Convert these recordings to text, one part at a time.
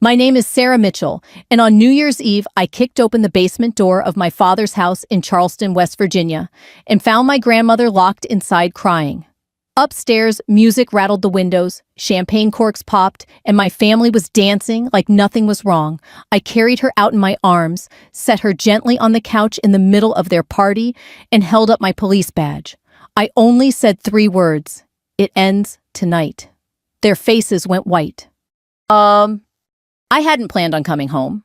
My name is Sarah Mitchell, and on New Year's Eve, I kicked open the basement door of my father's house in Charleston, West Virginia, and found my grandmother locked inside crying. Upstairs, music rattled the windows, champagne corks popped, and my family was dancing like nothing was wrong. I carried her out in my arms, set her gently on the couch in the middle of their party, and held up my police badge. I only said 3 words: "It ends tonight." Their faces went white. I hadn't planned on coming home.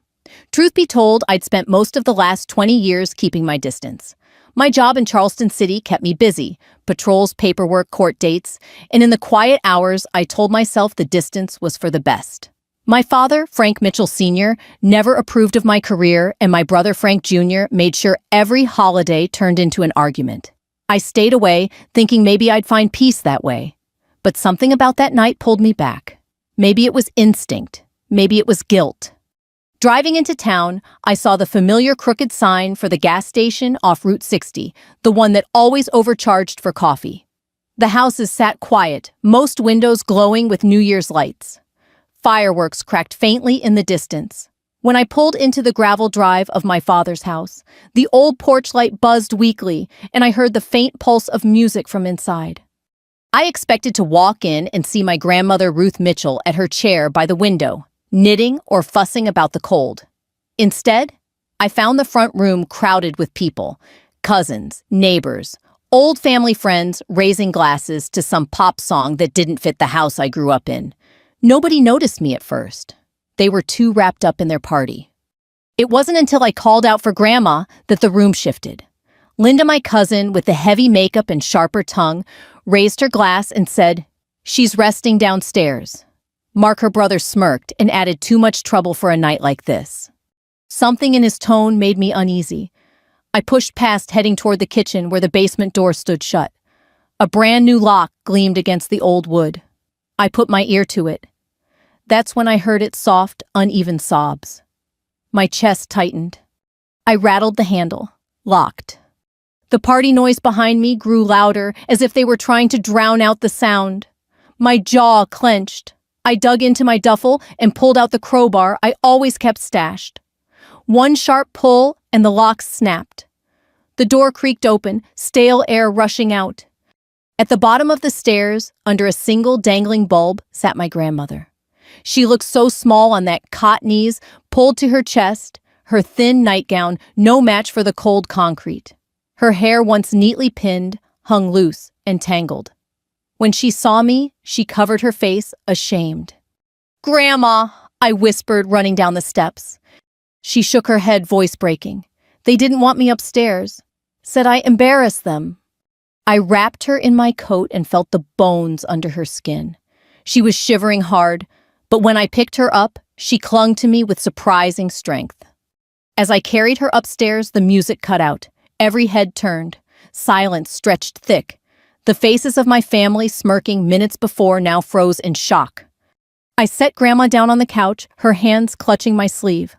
Truth be told, I'd spent most of the last 20 years keeping my distance. My job in Charleston City kept me busy: patrols, paperwork, court dates, and in the quiet hours, I told myself the distance was for the best. My father, Frank Mitchell Sr., never approved of my career, and my brother Frank Jr. made sure every holiday turned into an argument. I stayed away, thinking maybe I'd find peace that way. But something about that night pulled me back. Maybe it was instinct. Maybe it was guilt. Driving into town, I saw the familiar crooked sign for the gas station off Route 60, the one that always overcharged for coffee. The houses sat quiet, most windows glowing with New Year's lights. Fireworks cracked faintly in the distance. When I pulled into the gravel drive of my father's house, the old porch light buzzed weakly, and I heard the faint pulse of music from inside. I expected to walk in and see my grandmother Ruth Mitchell at her chair by the window, knitting or fussing about the cold. Instead, I found the front room crowded with people: cousins, neighbors, old family friends raising glasses to some pop song that didn't fit the house I grew up in. Nobody noticed me at first. They were too wrapped up in their party. It wasn't until I called out for Grandma that the room shifted. Linda, my cousin, with the heavy makeup and sharper tongue, raised her glass and said, "She's resting downstairs." Mark, her brother, smirked and added, "Too much trouble for a night like this." Something in his tone made me uneasy. I pushed past, heading toward the kitchen where the basement door stood shut. A brand new lock gleamed against the old wood. I put my ear to it. That's when I heard its soft, uneven sobs. My chest tightened. I rattled the handle. Locked. The party noise behind me grew louder, as if they were trying to drown out the sound. My jaw clenched. I dug into my duffel and pulled out the crowbar I always kept stashed. One sharp pull, and the lock snapped. The door creaked open, stale air rushing out. At the bottom of the stairs, under a single dangling bulb, sat my grandmother. She looked so small on that cot knees, pulled to her chest, her thin nightgown no match for the cold concrete. Her hair, once neatly pinned, hung loose and tangled. When she saw me, she covered her face, ashamed. "Grandma," I whispered, running down the steps. She shook her head, voice breaking. "They didn't want me upstairs. Said I embarrassed them." I wrapped her in my coat and felt the bones under her skin. She was shivering hard, but when I picked her up, she clung to me with surprising strength. As I carried her upstairs, the music cut out. Every head turned. Silence stretched thick. The faces of my family, smirking minutes before, now froze in shock. I set Grandma down on the couch, her hands clutching my sleeve.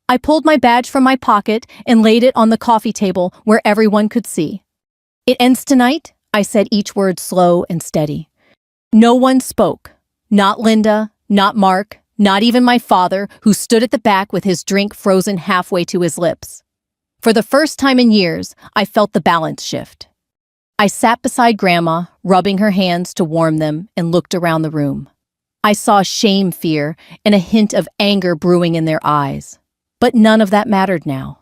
I pulled my badge from my pocket and laid it on the coffee table where everyone could see. "It ends tonight," I said, each word slow and steady. No one spoke. Not Linda, not Mark, not even my father, who stood at the back with his drink frozen halfway to his lips. For the first time in years, I felt the balance shift. I sat beside Grandma, rubbing her hands to warm them, and looked around the room. I saw shame, fear, and a hint of anger brewing in their eyes. But none of that mattered now.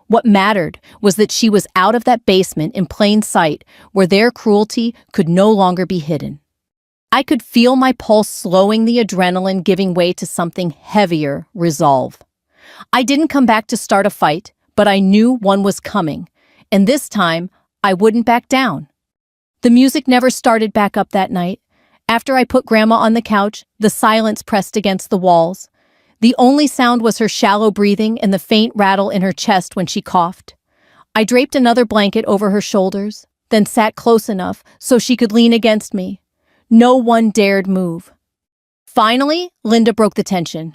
What mattered was that she was out of that basement in plain sight, where their cruelty could no longer be hidden. I could feel my pulse slowing, the adrenaline giving way to something heavier: resolve. I didn't come back to start a fight, but I knew one was coming, and this time, I wouldn't back down. The music never started back up that night. After I put Grandma on the couch, the silence pressed against the walls. The only sound was her shallow breathing and the faint rattle in her chest when she coughed. I draped another blanket over her shoulders, then sat close enough so she could lean against me. No one dared move. Finally, Linda broke the tension.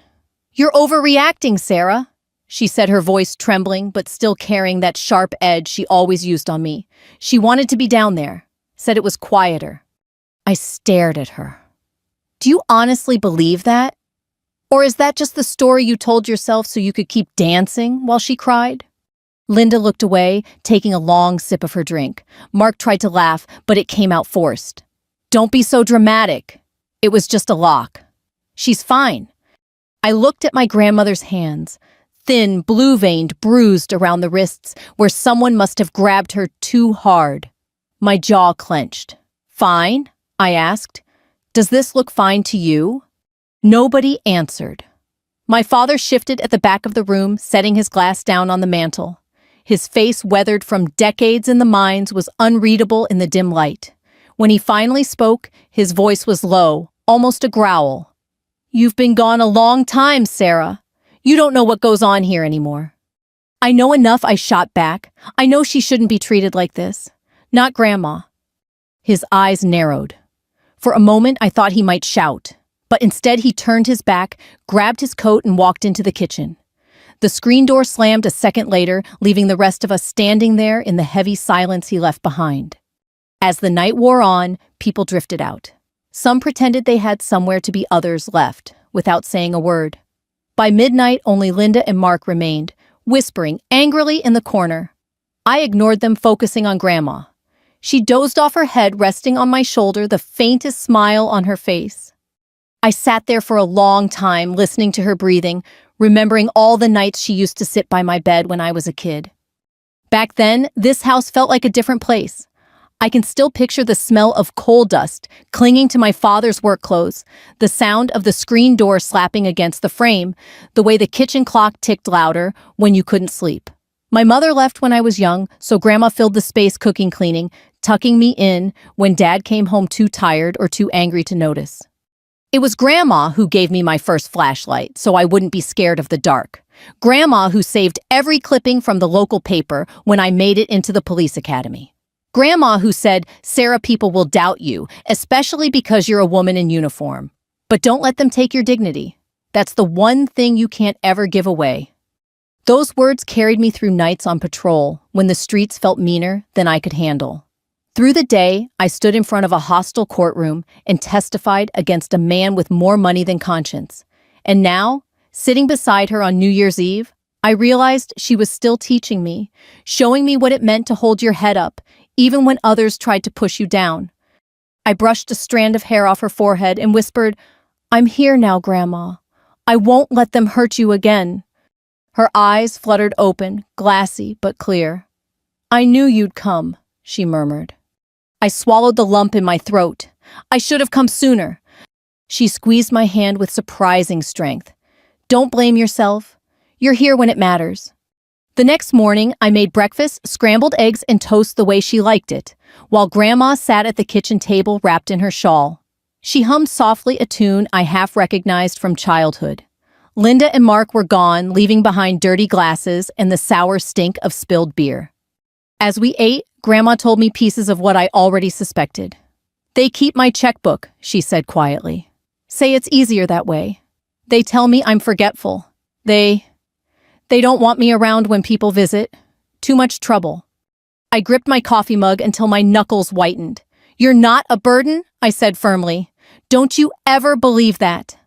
"You're overreacting, Sarah," she said, her voice trembling but still carrying that sharp edge she always used on me. She wanted to be down there, said it was quieter. I stared at her. "Do you honestly believe that?" Or is that just the story you told yourself so you could keep dancing while she cried? Linda looked away, taking a long sip of her drink. Mark tried to laugh, but it came out forced. Don't be so dramatic. It was just a lock. She's fine. I looked at my grandmother's hands, thin, blue-veined, bruised around the wrists where someone must have grabbed her too hard. My jaw clenched. Fine? I asked. Does this look fine to you? Nobody answered. My father shifted at the back of the room, setting his glass down on the mantel. His face, weathered from decades in the mines, was unreadable in the dim light. When he finally spoke, his voice was low, almost a growl. You've been gone a long time, Sarah. You don't know what goes on here anymore. I know enough, I shot back. I know she shouldn't be treated like this. Not Grandma. His eyes narrowed. For a moment, I thought he might shout, but instead he turned his back, grabbed his coat, and walked into the kitchen. The screen door slammed a second later, leaving the rest of us standing there in the heavy silence he left behind. As the night wore on, people drifted out. Some pretended they had somewhere to be, others left, without saying a word. By midnight, only Linda and Mark remained, whispering angrily in the corner. I ignored them, focusing on Grandma. She dozed off, her head resting on my shoulder, the faintest smile on her face. I sat there for a long time, listening to her breathing, remembering all the nights she used to sit by my bed when I was a kid. Back then, this house felt like a different place. I can still picture the smell of coal dust clinging to my father's work clothes, the sound of the screen door slapping against the frame, the way the kitchen clock ticked louder when you couldn't sleep. My mother left when I was young, so Grandma filled the space cooking, cleaning, tucking me in when Dad came home too tired or too angry to notice. It was Grandma who gave me my first flashlight, so I wouldn't be scared of the dark. Grandma who saved every clipping from the local paper when I made it into the police academy. Grandma who said, Sarah, people will doubt you, especially because you're a woman in uniform. But don't let them take your dignity. That's the one thing you can't ever give away. Those words carried me through nights on patrol when the streets felt meaner than I could handle. Through the day, I stood in front of a hostile courtroom and testified against a man with more money than conscience. And now, sitting beside her on New Year's Eve, I realized she was still teaching me, showing me what it meant to hold your head up, even when others tried to push you down. I brushed a strand of hair off her forehead and whispered, I'm here now, Grandma. I won't let them hurt you again. Her eyes fluttered open, glassy but clear. I knew you'd come, she murmured. I swallowed the lump in my throat. I should have come sooner. She squeezed my hand with surprising strength. Don't blame yourself. You're here when it matters. The next morning, I made breakfast, scrambled eggs and toast the way she liked it, while Grandma sat at the kitchen table wrapped in her shawl. She hummed softly a tune I half recognized from childhood. Linda and Mark were gone, leaving behind dirty glasses and the sour stink of spilled beer. As we ate, Grandma told me pieces of what I already suspected. They keep my checkbook, she said quietly. Say it's easier that way. They tell me I'm forgetful. They don't want me around when people visit. Too much trouble. I gripped my coffee mug until my knuckles whitened. You're not a burden, I said firmly. Don't you ever believe that.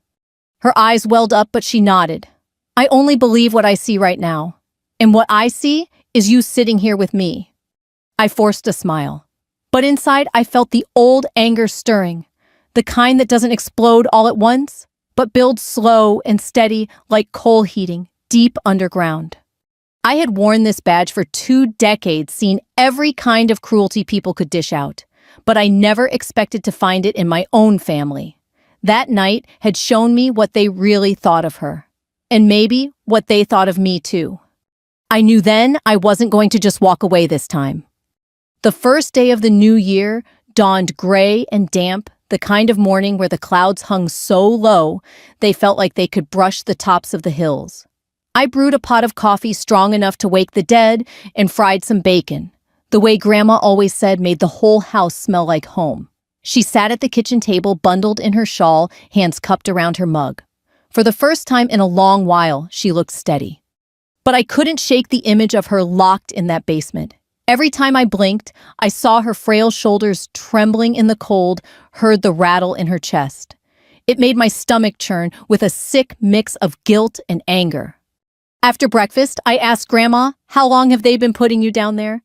Her eyes welled up, but she nodded. I only believe what I see right now. And what I see is you sitting here with me. I forced a smile. But inside, I felt the old anger stirring, the kind that doesn't explode all at once, but builds slow and steady like coal heating deep underground. I had worn this badge for 2 decades, seen every kind of cruelty people could dish out, but I never expected to find it in my own family. That night had shown me what they really thought of her, and maybe what they thought of me too. I knew then I wasn't going to just walk away this time. The first day of the new year dawned gray and damp, the kind of morning where the clouds hung so low they felt like they could brush the tops of the hills. I brewed a pot of coffee strong enough to wake the dead and fried some bacon. The way Grandma always said made the whole house smell like home. She sat at the kitchen table, bundled in her shawl, hands cupped around her mug. For the first time in a long while, she looked steady. But I couldn't shake the image of her locked in that basement. Every time I blinked, I saw her frail shoulders trembling in the cold, heard the rattle in her chest. It made my stomach churn with a sick mix of guilt and anger. After breakfast, I asked Grandma, "How long have they been putting you down there?"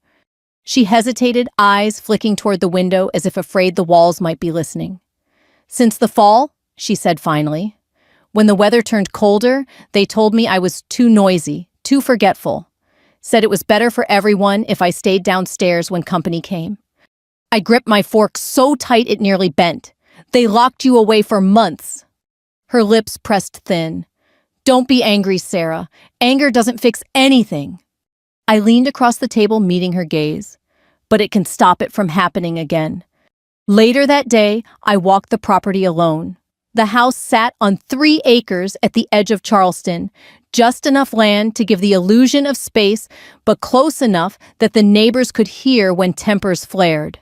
She hesitated, eyes flicking toward the window as if afraid the walls might be listening. "Since the fall," she said finally. "When the weather turned colder, they told me I was too noisy, too forgetful. Said it was better for everyone if I stayed downstairs when company came." I gripped my fork so tight it nearly bent. "They locked you away for months." Her lips pressed thin. "Don't be angry, Sarah. Anger doesn't fix anything." I leaned across the table, meeting her gaze. "But it can stop it from happening again." Later that day, I walked the property alone. The house sat on 3 acres at the edge of Charleston, just enough land to give the illusion of space, but close enough that the neighbors could hear when tempers flared.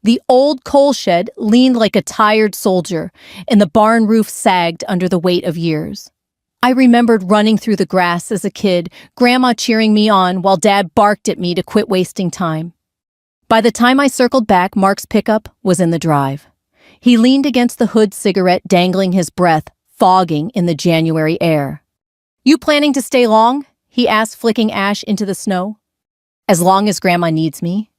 The old coal shed leaned like a tired soldier, and the barn roof sagged under the weight of years. I remembered running through the grass as a kid, Grandma cheering me on while Dad barked at me to quit wasting time. By the time I circled back, Mark's pickup was in the drive. He leaned against the hood, cigarette dangling, his breath fogging in the January air. "You planning to stay long?" he asked, flicking ash into the snow. "As long as Grandma needs me."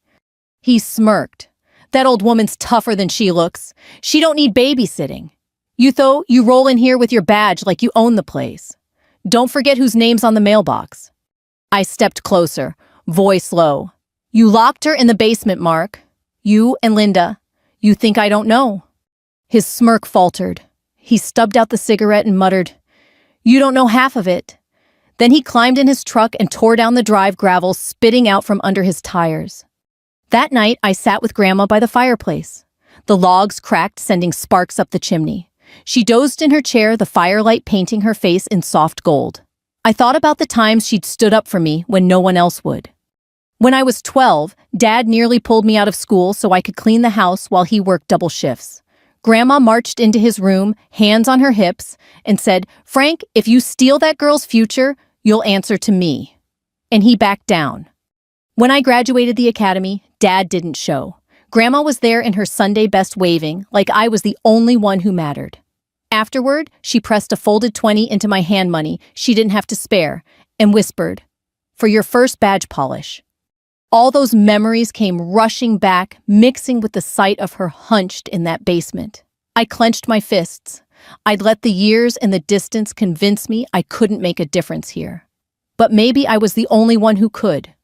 He smirked. "That old woman's tougher than she looks. She don't need babysitting. You roll in here with your badge like you own the place. Don't forget whose name's on the mailbox." I stepped closer, voice low. "You locked her in the basement, Mark. You and Linda. You think I don't know?" His smirk faltered. He stubbed out the cigarette and muttered, "You don't know half of it." Then he climbed in his truck and tore down the drive, gravel spitting out from under his tires. That night, I sat with Grandma by the fireplace. The logs cracked, sending sparks up the chimney. She dozed in her chair, the firelight painting her face in soft gold. I thought about the times she'd stood up for me when no one else would. When I was 12, Dad nearly pulled me out of school so I could clean the house while he worked double shifts. Grandma marched into his room, hands on her hips, and said, "Frank, if you steal that girl's future, you'll answer to me." And he backed down. When I graduated the academy, Dad didn't show. Grandma was there in her Sunday best, waving like I was the only one who mattered. Afterward, she pressed a folded 20 into my hand money she didn't have to spare and whispered, "For your first badge polish." All those memories came rushing back, mixing with the sight of her hunched in that basement. I clenched my fists. I'd let the years and the distance convince me I couldn't make a difference here. But maybe I was the only one who could.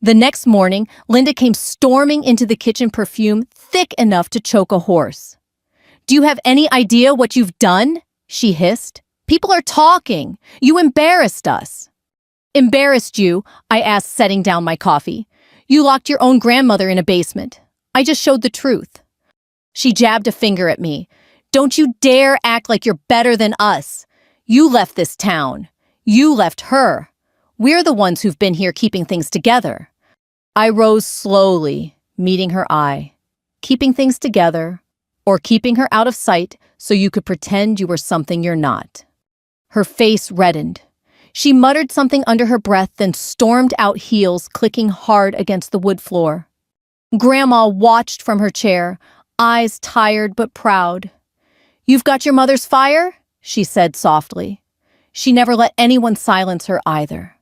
The next morning, Linda came storming into the kitchen, perfume thick enough to choke a horse. "Do you have any idea what you've done?" she hissed. "People are talking. You embarrassed us." "Embarrassed you?" I asked, setting down my coffee. "You locked your own grandmother in a basement. I just showed the truth." She jabbed a finger at me. "Don't you dare act like you're better than us. You left this town. You left her. We're the ones who've been here keeping things together." I rose slowly, meeting her eye. Keeping things together, or keeping her out of sight so you could pretend you were something you're not. Her face reddened. She muttered something under her breath, then stormed out, heels clicking hard against the wood floor. Grandma watched from her chair, eyes tired but proud. "You've got your mother's fire?" she said softly. She never let anyone silence her either.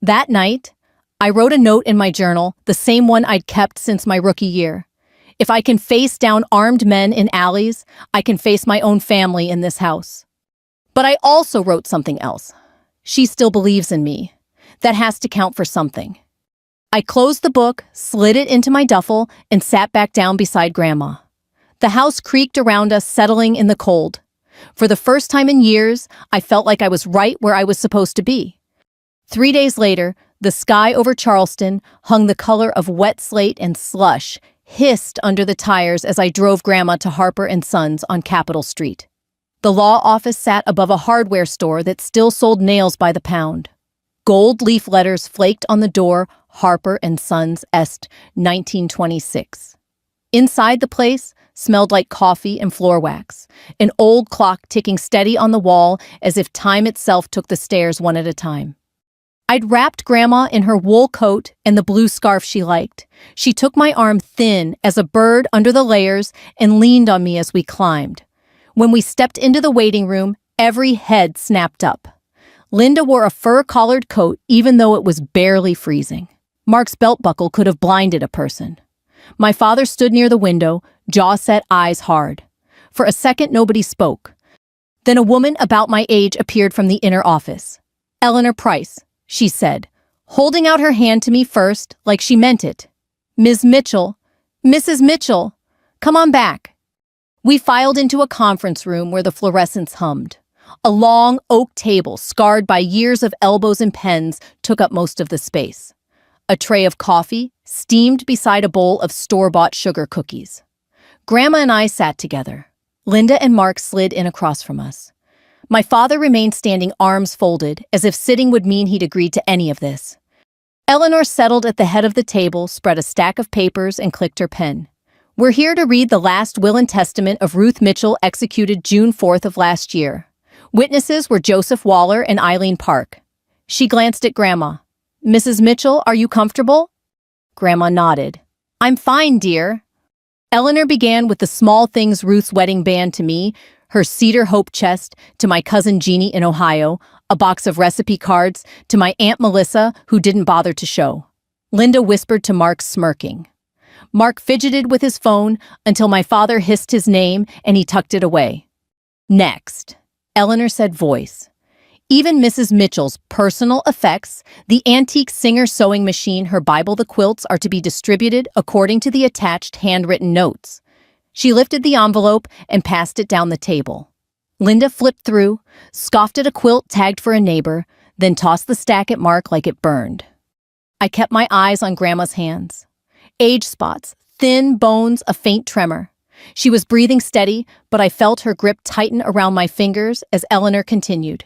That night, I wrote a note in my journal, the same one I'd kept since my rookie year. If I can face down armed men in alleys, I can face my own family in this house. But I also wrote something else. She still believes in me. That has to count for something. I closed the book, slid it into my duffel, and sat back down beside Grandma. The house creaked around us, settling in the cold. For the first time in years, I felt like I was right where I was supposed to be. 3 days later, the sky over Charleston hung the color of wet slate, and slush hissed under the tires as I drove Grandma to Harper & Sons on Capitol Street. The law office sat above a hardware store that still sold nails by the pound. Gold leaf letters flaked on the door, Harper & Sons Est 1926. Inside, the place smelled like coffee and floor wax, an old clock ticking steady on the wall as if time itself took the stairs one at a time. I'd wrapped Grandma in her wool coat and the blue scarf she liked. She took my arm, thin as a bird under the layers, and leaned on me as we climbed. When we stepped into the waiting room, every head snapped up. Linda wore a fur-collared coat even though it was barely freezing. Mark's belt buckle could have blinded a person. My father stood near the window, jaw set, eyes hard. For a second, nobody spoke. Then a woman about my age appeared from the inner office. "Eleanor Price," she said, holding out her hand to me first, like she meant it. "Ms. Mitchell, Mrs. Mitchell, come on back." We filed into a conference room where the fluorescents hummed. A long oak table, scarred by years of elbows and pens, took up most of the space. A tray of coffee steamed beside a bowl of store-bought sugar cookies. Grandma and I sat together. Linda and Mark slid in across from us. My father remained standing, arms folded, as if sitting would mean he'd agreed to any of this. Eleanor settled at the head of the table, spread a stack of papers, and clicked her pen. "We're here to read the last will and testament of Ruth Mitchell, executed June 4th of last year. Witnesses were Joseph Waller and Eileen Park." She glanced at Grandma. "Mrs. Mitchell, are you comfortable?" Grandma nodded. "I'm fine, dear." Eleanor began with the small things: Ruth's wedding band to me, her cedar hope chest to my cousin Jeannie in Ohio, a box of recipe cards to my Aunt Melissa, who didn't bother to show. Linda whispered to Mark, smirking. Mark fidgeted with his phone until my father hissed his name and he tucked it away. "Next," Eleanor said, voice. "Even Mrs. Mitchell's personal effects, the antique Singer sewing machine, her Bible, the quilts, are to be distributed according to the attached handwritten notes." She lifted the envelope and passed it down the table. Linda flipped through, scoffed at a quilt tagged for a neighbor, then tossed the stack at Mark like it burned. I kept my eyes on Grandma's hands. Age spots, thin bones, a faint tremor. She was breathing steady, but I felt her grip tighten around my fingers as Eleanor continued.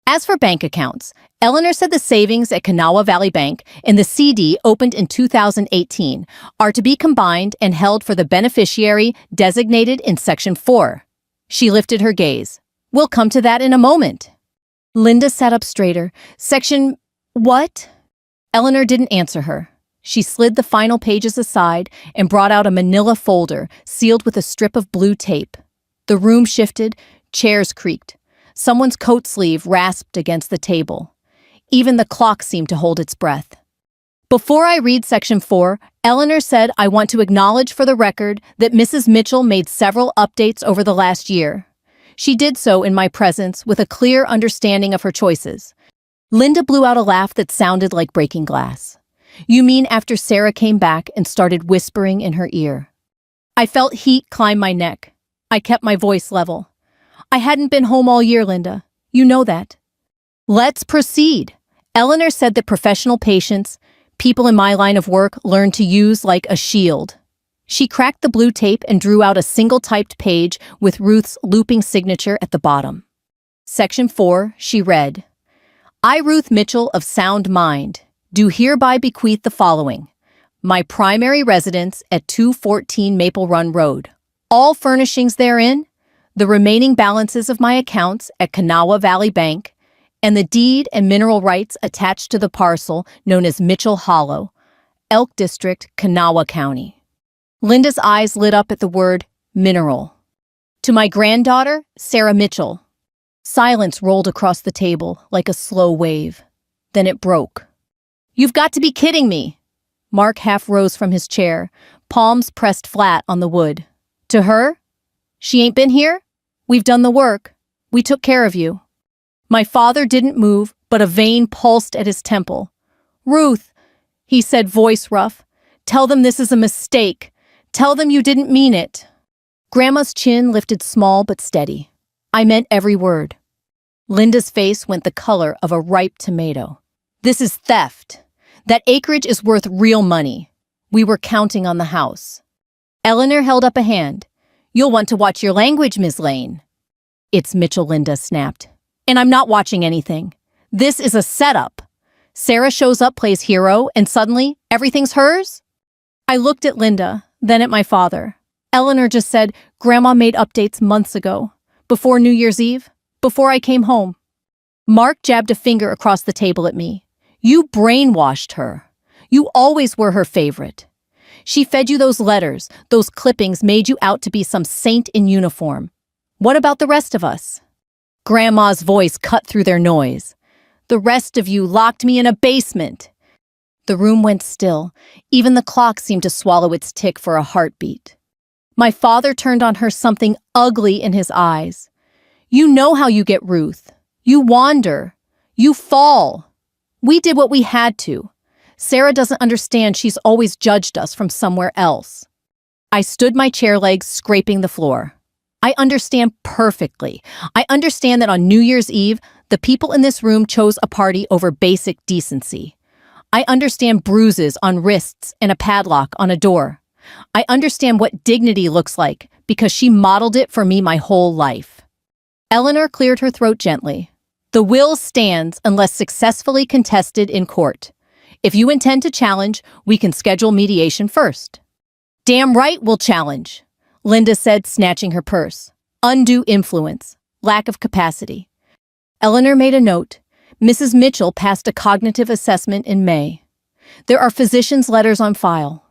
As for bank accounts, Eleanor said the savings at Kanawha Valley Bank and the CD opened in 2018 are to be combined and held for the beneficiary designated in Section 4. She lifted her gaze. "We'll come to that in a moment." Linda sat up straighter. "Section what?" Eleanor didn't answer her. She slid the final pages aside and brought out a manila folder sealed with a strip of blue tape. The room shifted, chairs creaked. Someone's coat sleeve rasped against the table. Even the clock seemed to hold its breath. "Before I read Section 4, Eleanor said I want to acknowledge for the record that Mrs. Mitchell made several updates over the last year. She did so in my presence with a clear understanding of her choices." Linda blew out a laugh that sounded like breaking glass. "You mean after Sarah came back and started whispering in her ear?" I felt heat climb my neck. I kept my voice level. "I hadn't been home all year, Linda. You know that." "Let's proceed." Eleanor said that professional patients, people in my line of work, learn to use like a shield. She cracked the blue tape and drew out a single-typed page with Ruth's looping signature at the bottom. Section 4, she read. "I, Ruth Mitchell of sound mind, do hereby bequeath the following. My primary residence at 214 Maple Run Road. All furnishings therein, the remaining balances of my accounts at Kanawha Valley Bank, and the deed and mineral rights attached to the parcel known as Mitchell Hollow, Elk District, Kanawha County." Linda's eyes lit up at the word mineral. "To my granddaughter, Sarah Mitchell." Silence rolled across the table like a slow wave. Then it broke. "You've got to be kidding me." Mark half rose from his chair, palms pressed flat on the wood. "To her? She ain't been here? We've done the work. We took care of you." My father didn't move, but a vein pulsed at his temple. "Ruth," he said, voice rough, "tell them this is a mistake. Tell them you didn't mean it." Grandma's chin lifted small but steady. "I meant every word." Linda's face went the color of a ripe tomato. "This is theft. That acreage is worth real money. We were counting on the house." Eleanor held up a hand. "You'll want to watch your language, Ms. Lane." "It's Mitchell," Linda snapped. "And I'm not watching anything. This is a setup. Sarah shows up, plays hero, and suddenly everything's hers?" I looked at Linda, then at my father. Eleanor just said Grandma made updates months ago, before New Year's Eve, before I came home. Mark jabbed a finger across the table at me. "You brainwashed her. You always were her favorite. She fed you those letters, those clippings, made you out to be some saint in uniform. What about the rest of us? Grandma's voice cut through their noise. The rest of you locked me in a basement. The room went still. Even the clock seemed to swallow its tick for a heartbeat. My father turned on her, something ugly in his eyes. You know how you get, Ruth. You wander. You fall. We did what we had to. Sarah doesn't understand. She's always judged us from somewhere else. I stood, my chair legs scraping the floor. I understand perfectly. I understand that on New Year's Eve, the people in this room chose a party over basic decency. I understand bruises on wrists and a padlock on a door. I understand what dignity looks like because she modeled it for me my whole life. Eleanor cleared her throat gently. The will stands unless successfully contested in court. If you intend to challenge, we can schedule mediation first. Damn right we'll challenge, Linda said, snatching her purse. Undue influence, lack of capacity. Eleanor made a note. Mrs. Mitchell passed a cognitive assessment in May. There are physicians' letters on file.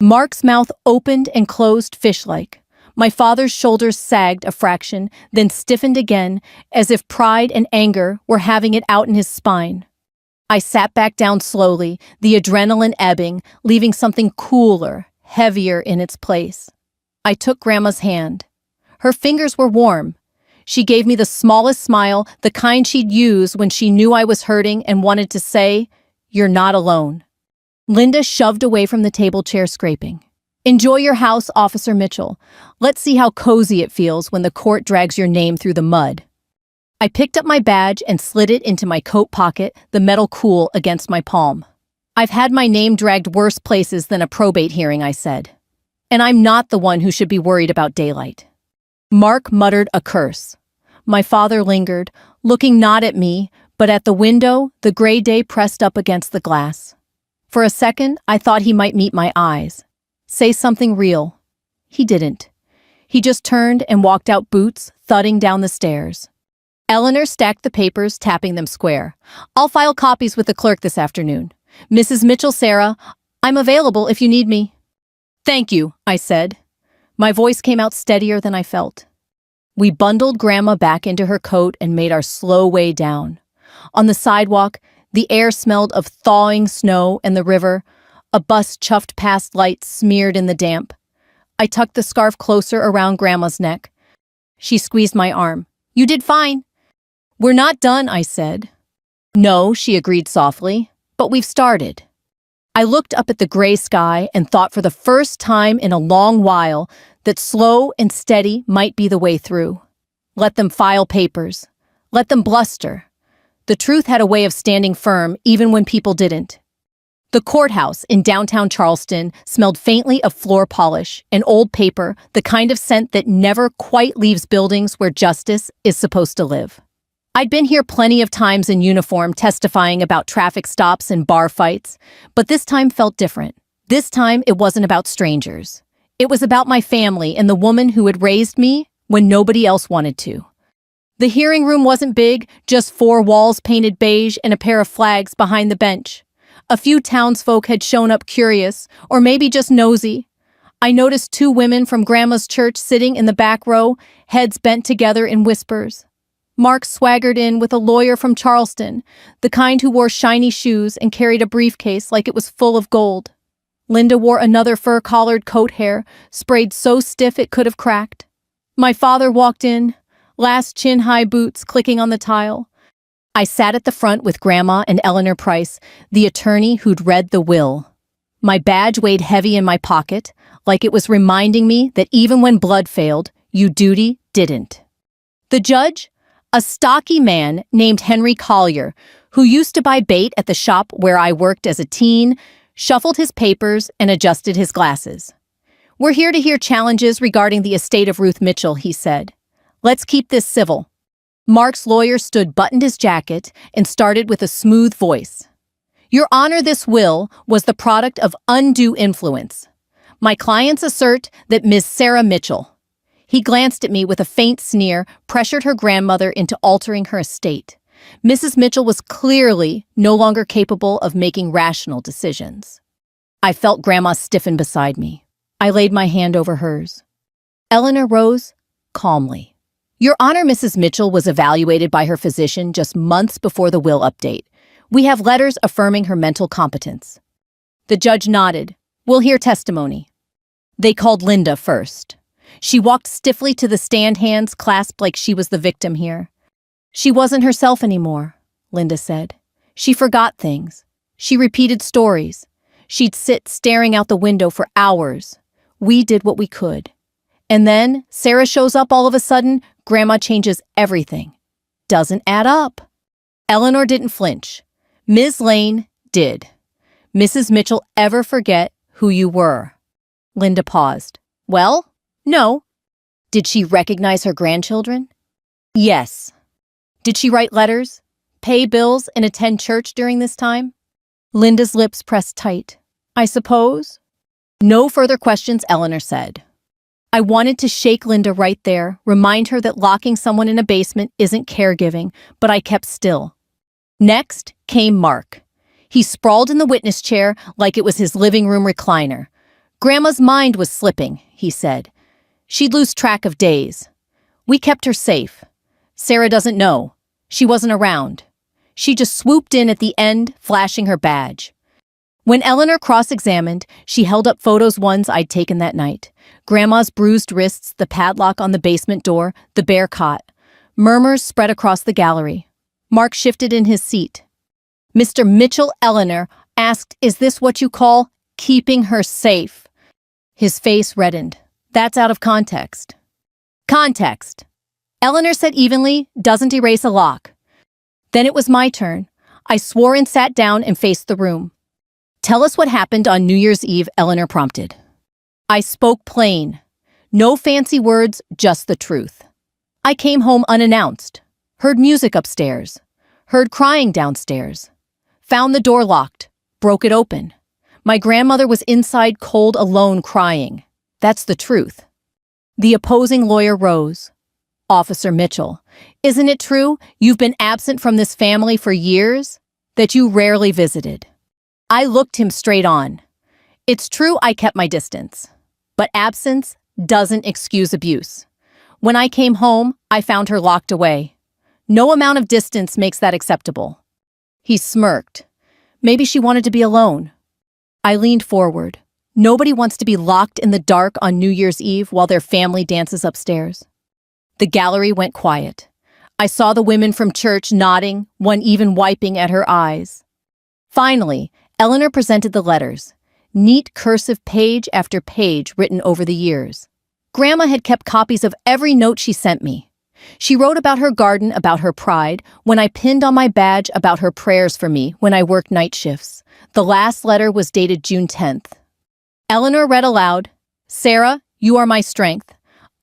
Mark's mouth opened and closed fish-like. My father's shoulders sagged a fraction, then stiffened again, as if pride and anger were having it out in his spine. I sat back down slowly, the adrenaline ebbing, leaving something cooler, heavier in its place. I took Grandma's hand. Her fingers were warm. She gave me the smallest smile, the kind she'd use when she knew I was hurting and wanted to say, "You're not alone." Linda shoved away from the table chair, scraping. Enjoy your house, Officer Mitchell. Let's see how cozy it feels when the court drags your name through the mud. I picked up my badge and slid it into my coat pocket, the metal cool against my palm. I've had my name dragged worse places than a probate hearing, I said. And I'm not the one who should be worried about daylight. Mark muttered a curse. My father lingered, looking not at me, but at the window, the gray day pressed up against the glass. For a second, I thought he might meet my eyes. Say something real. He didn't. He just turned and walked out, boots thudding down the stairs. Eleanor stacked the papers, tapping them square. I'll file copies with the clerk this afternoon. Mrs. Mitchell, Sarah, I'm available if you need me. Thank you, I said. My voice came out steadier than I felt. We bundled Grandma back into her coat and made our slow way down. On the sidewalk, the air smelled of thawing snow and the river. A bus chuffed past, lights smeared in the damp. I tucked the scarf closer around Grandma's neck. She squeezed my arm. You did fine. We're not done, I said. No, she agreed softly, but we've started. I looked up at the gray sky and thought for the first time in a long while that slow and steady might be the way through. Let them file papers. Let them bluster. The truth had a way of standing firm even when people didn't. The courthouse in downtown Charleston smelled faintly of floor polish and old paper, the kind of scent that never quite leaves buildings where justice is supposed to live. I'd been here plenty of times in uniform testifying about traffic stops and bar fights, but this time felt different. This time it wasn't about strangers. It was about my family and the woman who had raised me when nobody else wanted to. The hearing room wasn't big, just 4 walls painted beige and a pair of flags behind the bench. A few townsfolk had shown up curious, or maybe just nosy. I noticed 2 women from Grandma's church sitting in the back row, heads bent together in whispers. Mark swaggered in with a lawyer from Charleston, the kind who wore shiny shoes and carried a briefcase like it was full of gold. Linda wore another fur-collared coat hair, sprayed so stiff it could have cracked. My father walked in, last chin-high boots clicking on the tile. I sat at the front with Grandma and Eleanor Price, the attorney who'd read the will. My badge weighed heavy in my pocket, like it was reminding me that even when blood failed, duty didn't. The judge? A stocky man named Henry Collier, who used to buy bait at the shop where I worked as a teen, shuffled his papers and adjusted his glasses. We're here to hear challenges regarding the estate of Ruth Mitchell, he said. Let's keep this civil. Mark's lawyer buttoned his jacket and started with a smooth voice. Your Honor, this will was the product of undue influence. My clients assert that Ms. Sarah Mitchell. He glanced at me with a faint sneer, pressured her grandmother into altering her estate. Mrs. Mitchell was clearly no longer capable of making rational decisions. I felt Grandma stiffen beside me. I laid my hand over hers. Eleanor rose calmly. Your Honor, Mrs. Mitchell was evaluated by her physician just months before the will update. We have letters affirming her mental competence. The judge nodded. We'll hear testimony. They called Linda first. She walked stiffly to the stand, hands clasped like she was the victim here. She wasn't herself anymore, Linda said. She forgot things. She repeated stories. She'd sit staring out the window for hours. We did what we could. And then Sarah shows up all of a sudden. Grandma changes everything. Doesn't add up. Eleanor didn't flinch. Ms. Lane did. Mrs. Mitchell ever forget who you were? Linda paused. Well, no. Did she recognize her grandchildren? Yes. Did she write letters, pay bills, and attend church during this time? Linda's lips pressed tight. I suppose. No further questions, Eleanor said. I wanted to shake Linda right there, remind her that locking someone in a basement isn't caregiving, but I kept still. Next came Mark. He sprawled in the witness chair like it was his living room recliner. Grandma's mind was slipping, he said. She'd lose track of days. We kept her safe. Sarah doesn't know. She wasn't around. She just swooped in at the end, flashing her badge. When Eleanor cross-examined, she held up photos, ones I'd taken that night. Grandma's bruised wrists, the padlock on the basement door, the bare cot. Murmurs spread across the gallery. Mark shifted in his seat. Mr. Mitchell, Eleanor asked, is this what you call keeping her safe? His face reddened. That's out of context. Context, Eleanor said evenly, doesn't erase a lock. Then it was my turn. I swore and sat down and faced the room. Tell us what happened on New Year's Eve, Eleanor prompted. I spoke plain. No fancy words, just the truth. I came home unannounced. Heard music upstairs. Heard crying downstairs. Found the door locked. Broke it open. My grandmother was inside cold, alone, crying. That's the truth. The opposing lawyer rose. Officer Mitchell, isn't it true you've been absent from this family for years? That you rarely visited? I looked him straight on. It's true I kept my distance. But absence doesn't excuse abuse. When I came home, I found her locked away. No amount of distance makes that acceptable. He smirked. Maybe she wanted to be alone. I leaned forward. Nobody wants to be locked in the dark on New Year's Eve while their family dances upstairs. The gallery went quiet. I saw the women from church nodding, one even wiping at her eyes. Finally, Eleanor presented the letters. Neat cursive page after page written over the years. Grandma had kept copies of every note she sent me. She wrote about her garden, about her pride, when I pinned on my badge about her prayers for me when I worked night shifts. The last letter was dated June 10th. Eleanor read aloud, Sarah, you are my strength.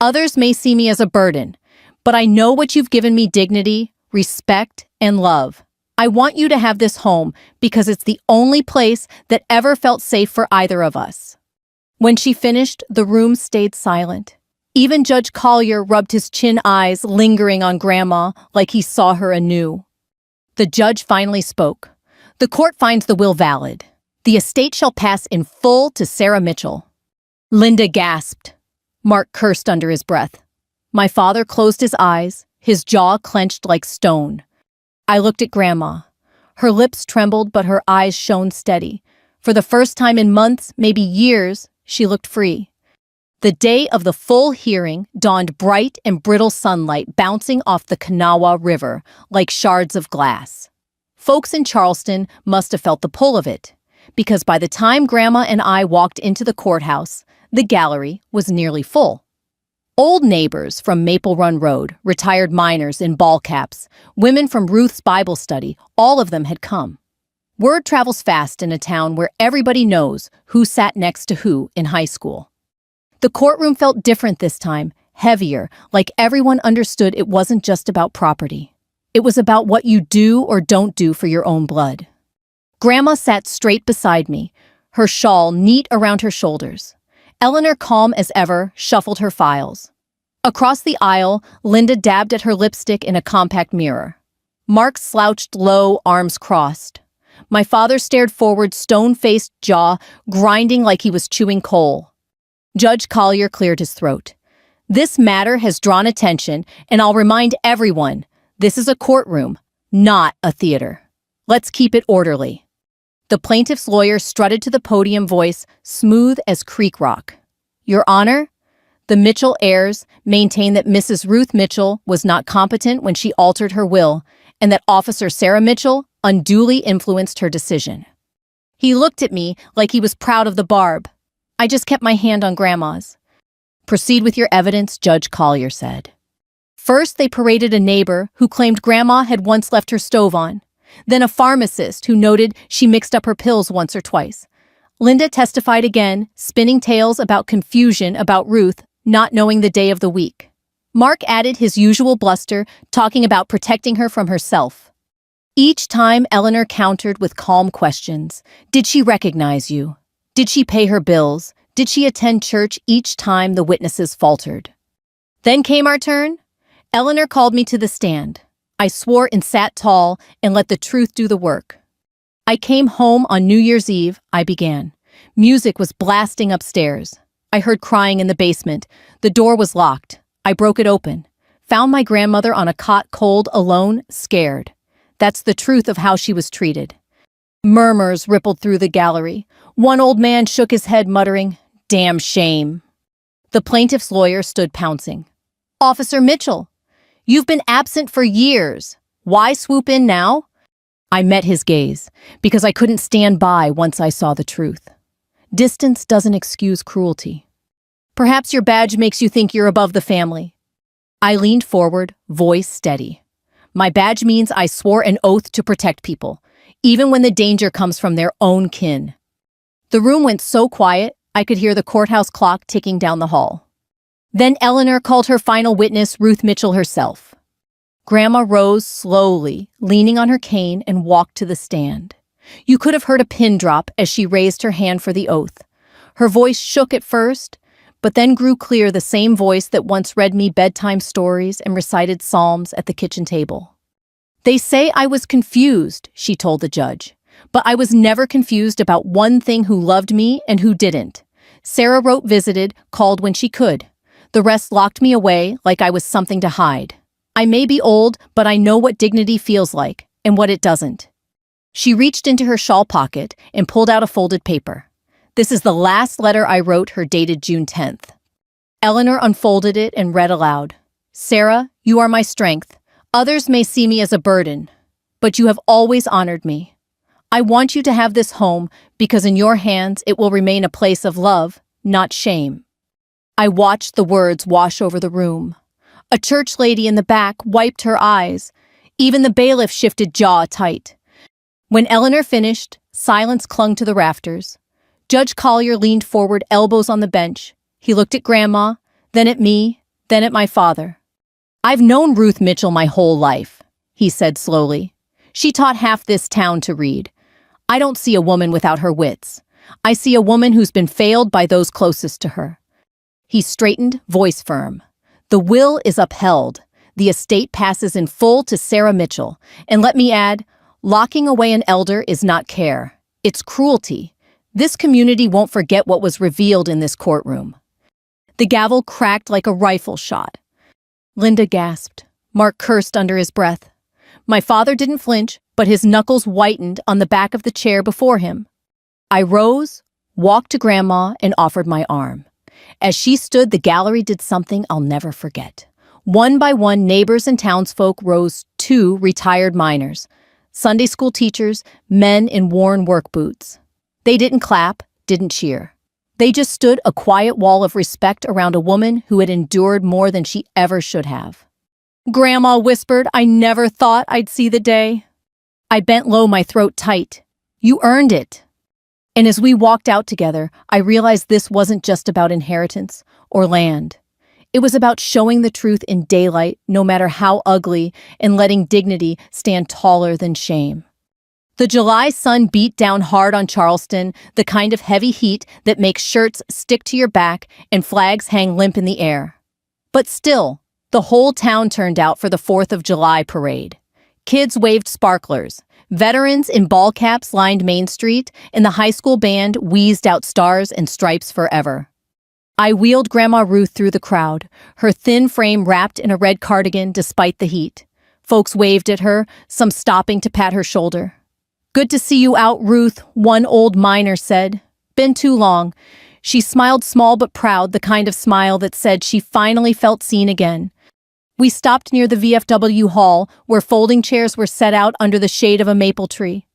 Others may see me as a burden, but I know what you've given me: dignity, respect, and love. I want you to have this home because it's the only place that ever felt safe for either of us. When she finished, the room stayed silent. Even Judge Collier rubbed his chin, eyes lingering on Grandma like he saw her anew. The judge finally spoke. The court finds the will valid. The estate shall pass in full to Sarah Mitchell. Linda gasped. Mark cursed under his breath. My father closed his eyes, his jaw clenched like stone. I looked at Grandma. Her lips trembled, but her eyes shone steady. For the first time in months, maybe years, she looked free. The day of the full hearing dawned bright and brittle sunlight bouncing off the Kanawha River like shards of glass. Folks in Charleston must have felt the pull of it, because by the time Grandma and I walked into the courthouse, the gallery was nearly full. Old neighbors from Maple Run Road, retired miners in ball caps, women from Ruth's Bible study, all of them had come. Word travels fast in a town where everybody knows who sat next to who in high school. The courtroom felt different this time, heavier, like everyone understood it wasn't just about property. It was about what you do or don't do for your own blood. Grandma sat straight beside me, her shawl neat around her shoulders. Eleanor, calm as ever, shuffled her files. Across the aisle, Linda dabbed at her lipstick in a compact mirror. Mark slouched low, arms crossed. My father stared forward, stone-faced, jaw grinding like he was chewing coal. Judge Collier cleared his throat. This matter has drawn attention, and I'll remind everyone, this is a courtroom, not a theater. Let's keep it orderly. The plaintiff's lawyer strutted to the podium, voice smooth as creek rock. Your Honor, the Mitchell heirs maintain that Mrs. Ruth Mitchell was not competent when she altered her will, and that Officer Sarah Mitchell unduly influenced her decision. He looked at me like he was proud of the barb. I just kept my hand on Grandma's. Proceed with your evidence, Judge Collier said. First, they paraded a neighbor who claimed Grandma had once left her stove on. Then a pharmacist who noted she mixed up her pills once or twice. Linda testified again, spinning tales about confusion about Ruth not knowing the day of the week. Mark added his usual bluster, talking about protecting her from herself. Each time, Eleanor countered with calm questions. Did she recognize you? Did she pay her bills? Did she attend church? Each time the witnesses faltered. Then came our turn. Eleanor called me to the stand. I swore and sat tall and let the truth do the work. I came home on New Year's Eve, I began. Music was blasting upstairs. I heard crying in the basement. The door was locked. I broke it open. Found my grandmother on a cot, cold, alone, scared. That's the truth of how she was treated. Murmurs rippled through the gallery. One old man shook his head, muttering, "Damn shame." The plaintiff's lawyer stood pouncing. Officer Mitchell, you've been absent for years. Why swoop in now? I met his gaze, because I couldn't stand by once I saw the truth. Distance doesn't excuse cruelty. Perhaps your badge makes you think you're above the family. I leaned forward, voice steady. My badge means I swore an oath to protect people, even when the danger comes from their own kin. The room went so quiet, I could hear the courthouse clock ticking down the hall. Then Eleanor called her final witness, Ruth Mitchell herself. Grandma rose slowly, leaning on her cane, and walked to the stand. You could have heard a pin drop as she raised her hand for the oath. Her voice shook at first, but then grew clear, the same voice that once read me bedtime stories and recited psalms at the kitchen table. They say I was confused, she told the judge. But I was never confused about one thing: who loved me and who didn't. Sarah wrote, visited, called when she could. The rest locked me away like I was something to hide. I may be old, but I know what dignity feels like and what it doesn't. She reached into her shawl pocket and pulled out a folded paper. This is the last letter I wrote her, dated June 10th. Eleanor unfolded it and read aloud. Sarah, you are my strength. Others may see me as a burden, but you have always honored me. I want you to have this home because in your hands it will remain a place of love, not shame. I watched the words wash over the room. A church lady in the back wiped her eyes. Even the bailiff shifted jaw tight. When Eleanor finished, silence clung to the rafters. Judge Collier leaned forward, elbows on the bench. He looked at Grandma, then at me, then at my father. I've known Ruth Mitchell my whole life, he said slowly. She taught half this town to read. I don't see a woman without her wits. I see a woman who's been failed by those closest to her. He straightened, voice firm. The will is upheld. The estate passes in full to Sarah Mitchell. And let me add, locking away an elder is not care. It's cruelty. This community won't forget what was revealed in this courtroom. The gavel cracked like a rifle shot. Linda gasped. Mark cursed under his breath. My father didn't flinch, but his knuckles whitened on the back of the chair before him. I rose, walked to Grandma, and offered my arm. As she stood, the gallery did something I'll never forget. One by one, neighbors and townsfolk rose. 2 retired miners, Sunday school teachers, men in worn work boots. They didn't clap, didn't cheer. They just stood, a quiet wall of respect around a woman who had endured more than she ever should have. Grandma whispered, I never thought I'd see the day. I bent low, my throat tight. You earned it. And as we walked out together, I realized this wasn't just about inheritance or land. It was about showing the truth in daylight, no matter how ugly, and letting dignity stand taller than shame. The July sun beat down hard on Charleston, the kind of heavy heat that makes shirts stick to your back and flags hang limp in the air. But still, the whole town turned out for the 4th of July parade. Kids waved sparklers. Veterans in ball caps lined Main Street, and the high school band wheezed out Stars and Stripes Forever. I wheeled Grandma Ruth through the crowd, her thin frame wrapped in a red cardigan despite the heat. Folks waved at her, some stopping to pat her shoulder. "Good to see you out, Ruth," one old miner said. "Been too long." She smiled small but proud, the kind of smile that said she finally felt seen again. We stopped near the VFW hall, where folding chairs were set out under the shade of a maple tree.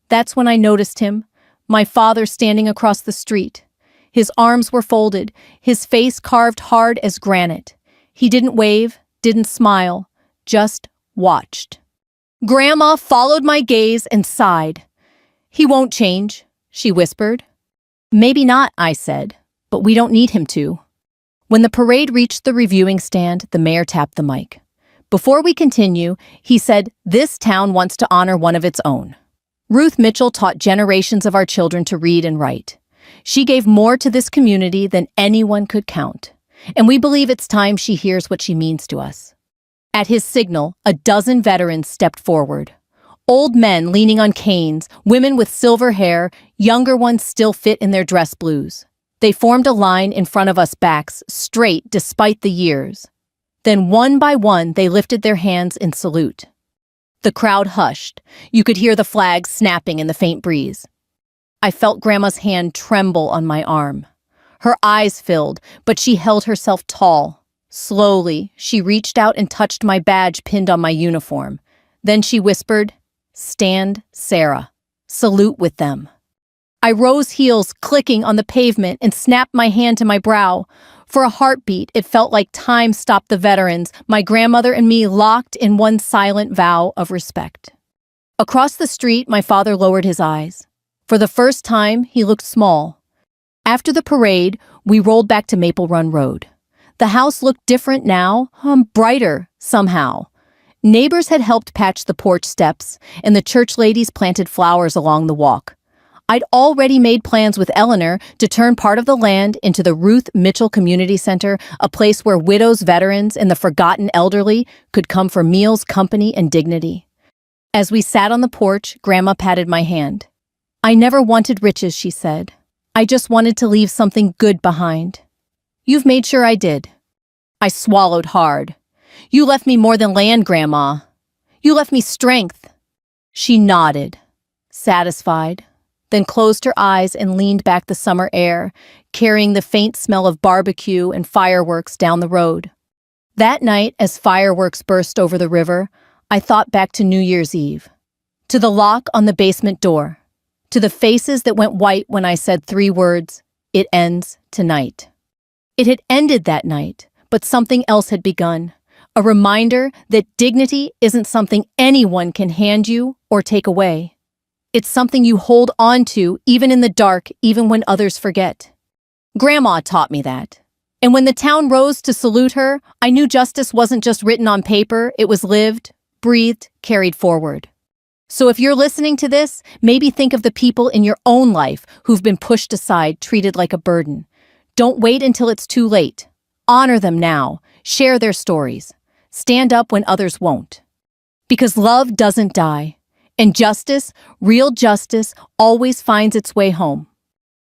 That's when I noticed him, my father standing across the street. His arms were folded, his face carved hard as granite. He didn't wave, didn't smile, just watched. Grandma followed my gaze and sighed. "He won't change," she whispered. "Maybe not," I said, "but we don't need him to." When the parade reached the reviewing stand, the mayor tapped the mic. Before we continue, he said, "This town wants to honor one of its own." Ruth Mitchell taught generations of our children to read and write. She gave more to this community than anyone could count, and we believe it's time she hears what she means to us. At his signal, a dozen veterans stepped forward. Old men leaning on canes, women with silver hair, younger ones still fit in their dress blues. They formed a line in front of us, backs straight despite the years. Then one by one, they lifted their hands in salute. The crowd hushed. You could hear the flags snapping in the faint breeze. I felt Grandma's hand tremble on my arm. Her eyes filled, but she held herself tall. Slowly, she reached out and touched my badge pinned on my uniform. Then she whispered, "Stand, Sarah. Salute with them." I rose, heels clicking on the pavement, and snapped my hand to my brow. For a heartbeat, it felt like time stopped the veterans, my grandmother and me locked in one silent vow of respect. Across the street, my father lowered his eyes. For the first time, he looked small. After the parade, we rolled back to Maple Run Road. The house looked different now, brighter somehow. Neighbors had helped patch the porch steps, and the church ladies planted flowers along the walk. I'd already made plans with Eleanor to turn part of the land into the Ruth Mitchell Community Center, a place where widows, veterans, and the forgotten elderly could come for meals, company, and dignity. As we sat on the porch, Grandma patted my hand. "I never wanted riches," she said. "I just wanted to leave something good behind." "You've made sure I did." I swallowed hard. "You left me more than land, Grandma. You left me strength." She nodded, satisfied, then closed her eyes and leaned back the summer air, carrying the faint smell of barbecue and fireworks down the road. That night, as fireworks burst over the river, I thought back to New Year's Eve, to the lock on the basement door, to the faces that went white when I said 3 words, "It ends tonight." It had ended that night, but something else had begun, a reminder that dignity isn't something anyone can hand you or take away. It's something you hold on to, even in the dark, even when others forget. Grandma taught me that. And when the town rose to salute her, I knew justice wasn't just written on paper, it was lived, breathed, carried forward. So if you're listening to this, maybe think of the people in your own life who've been pushed aside, treated like a burden. Don't wait until it's too late. Honor them now. Share their stories. Stand up when others won't. Because love doesn't die. And justice, real justice, always finds its way home.